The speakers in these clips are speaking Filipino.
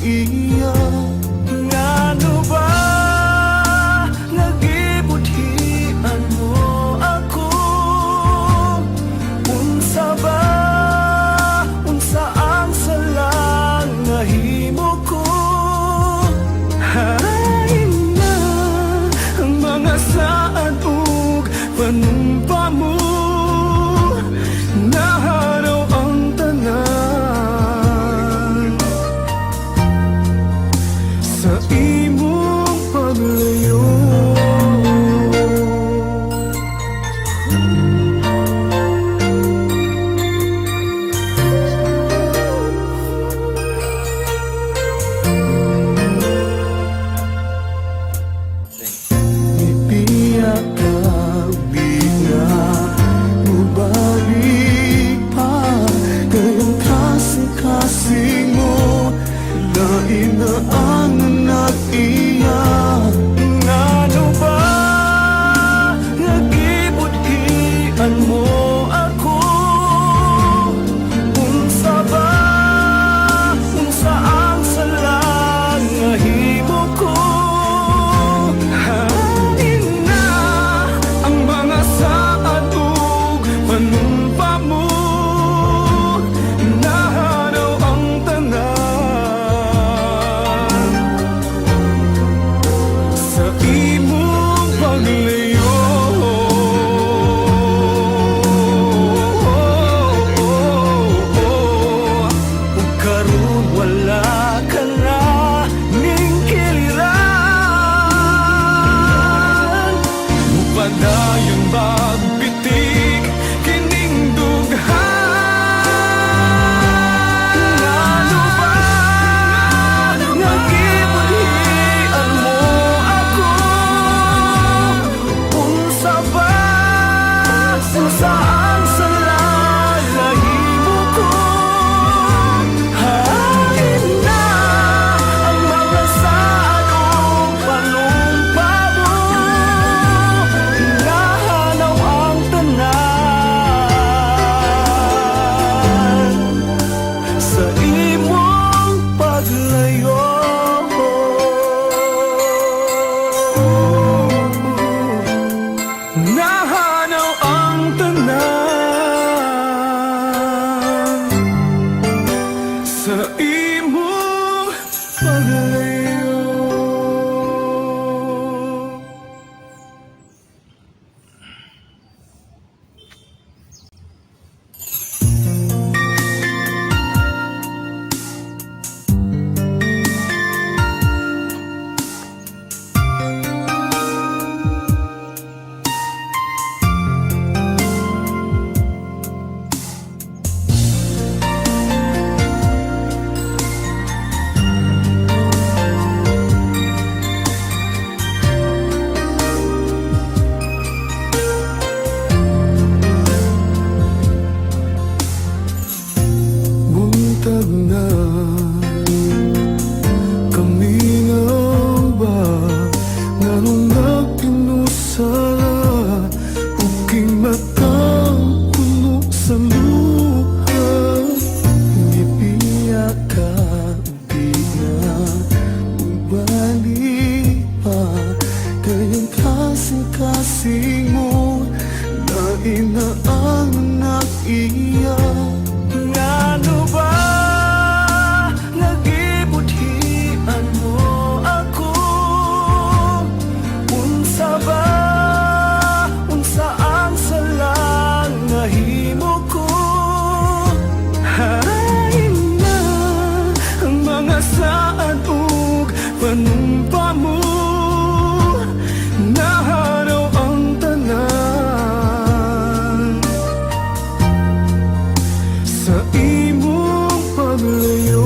iyak. Ngano ba nagibuthian mo ako? Unsa ba, unsa ang salang nahimo ko? Hain na ang mga saad ug panumpa mo. Naharaw ang tanan sa imong paglayo. Ipiyak ka, bigla mubalik pa. Kayong kasing-kasing mo, lain na ang nag-iyak. Ngano ba nagibuthian mo ako? Unsa ba, unsa ang salang nahimo ko? Hain na ang mga saad ug panumpa mo. Naharaw ang tanan sa imong paglayo. Ug karon wala ka na ning kiliran. Padayon magbitik kining dughan. Ngano ba nagibuthian mo ako? Unsa ba, unsa ang salang nahimo ko? Hain na ang mga saad ug panumpa mo. Nahanaw ang tanan sa imong paglayo. Nahanaw ang tanan sa imong paglayo. Buntag na kami nga ba, nganong nagtinusala ug kimatang puno sa luha. Ipiyak ka, di na ubalik pa. Kayong kasing-kasing mo, lain na ang nag-iyak. Ngano ba nagibuthian mo ako? Unsa ba, unsa ang salang nahimo ko? Hain na ang mga saad ug panumpa mo. Naharaw ang tanan sa imong paglayo.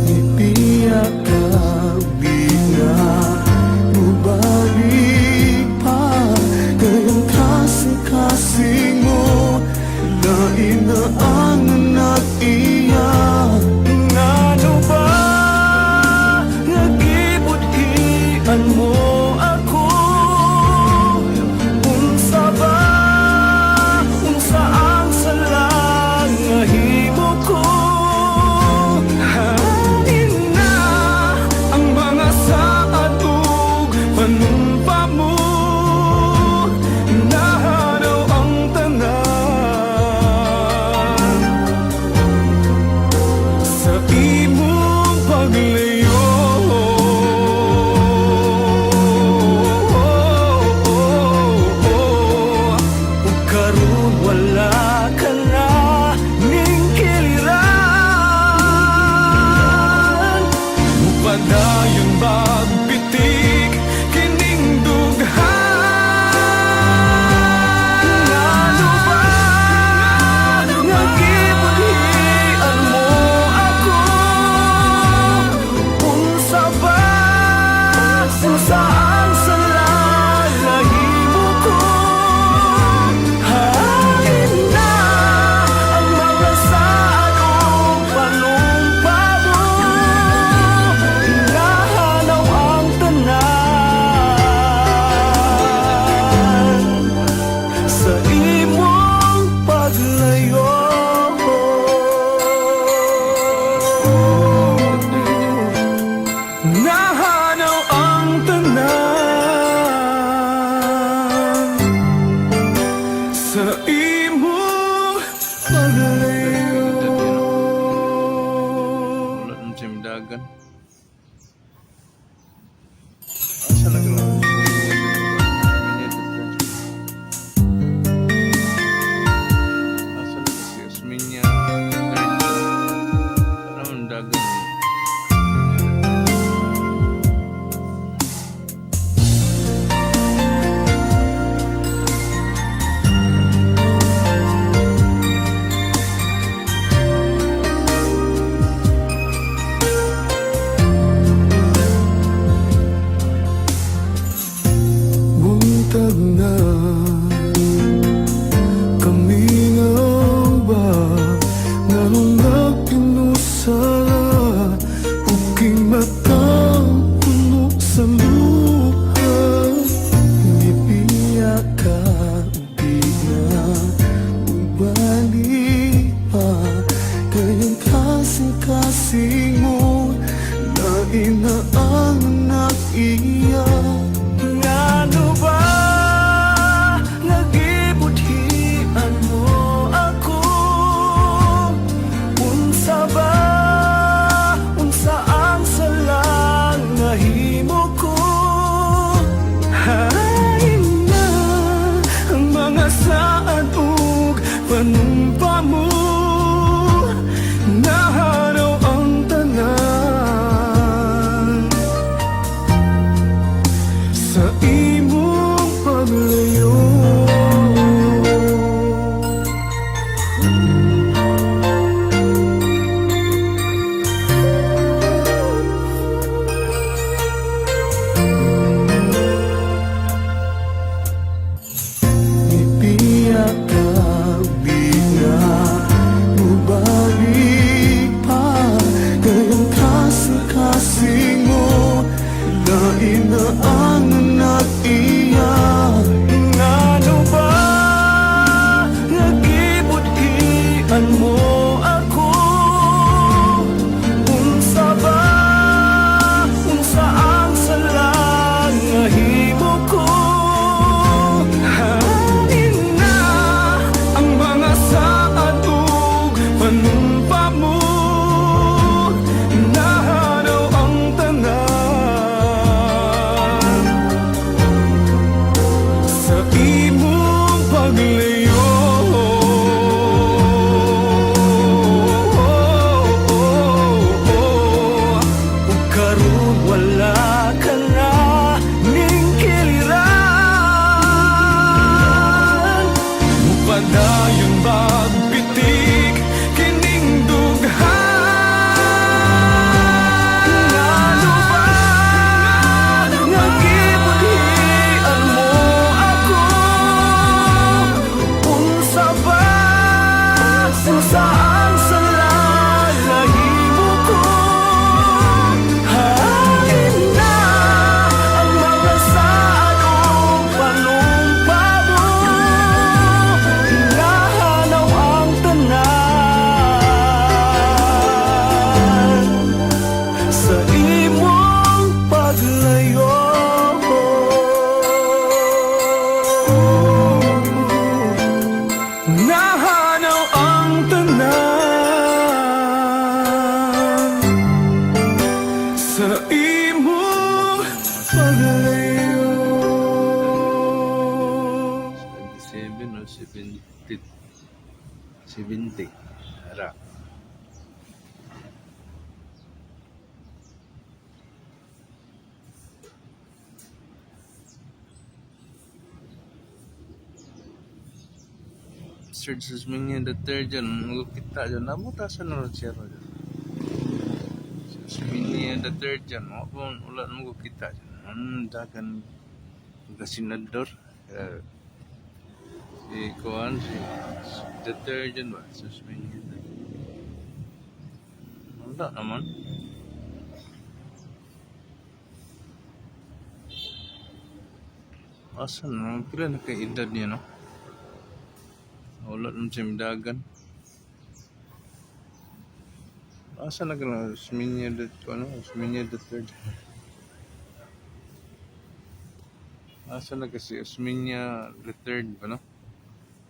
Ipiyak ka, bigla dagan. Asa na ka lang? Asa na kasi Osminia third. Naman dagan. Buntag na kami nga ba nganong nagpinusa uking matang puno sa luha Nipiya ka di na ubali pa kayang kasing-kasing mo na inaan nag-iya Ngano ba nagibuthian mo ako? Unsa ba? Unsa ang salang nahimo ko? Hain na ang mga saad ug panumpa mo Nahanaw ang tanan sa imong paglayo Ipiya ka di na mubalik pa kayang kasing-kasing mo lain na ang nag-iya Ngano ba nagibuthian mo ako? Unsa ba? Unsa ang salang nahimo ko? Hain na ang mga saad ug panumpa mo Nahanaw ang tanan sa imong paglayo ug karon wala ka na ning kiliran Padayon magpitik kining dughan Ngano ba nagibuthian mo ako? Unsa ba? Unsa ang salang nahimo ko? Hain na ang mga saad ug panumpa mo Nahanaw ang tanan sa imong paglayo Nahanaw ang tanan sa imong paglayo 27 or 70. 70. Harap. Sir Susmingin the third dyan, magkita dyan, nabutasan na rin siya rin. Susmingin the third dyan, wala na magkita dyan. Dagan kasinador. Si Kuan, si the third dyan ba? Susmingin. Wala naman. Asan na? Pila na kay edad niya, no? Wala naman siya midagan. Asa na ka na? Osminia the third. Asa na kasi Osminia the third ba, no?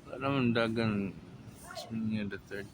Wala naman dagan Osminia the third.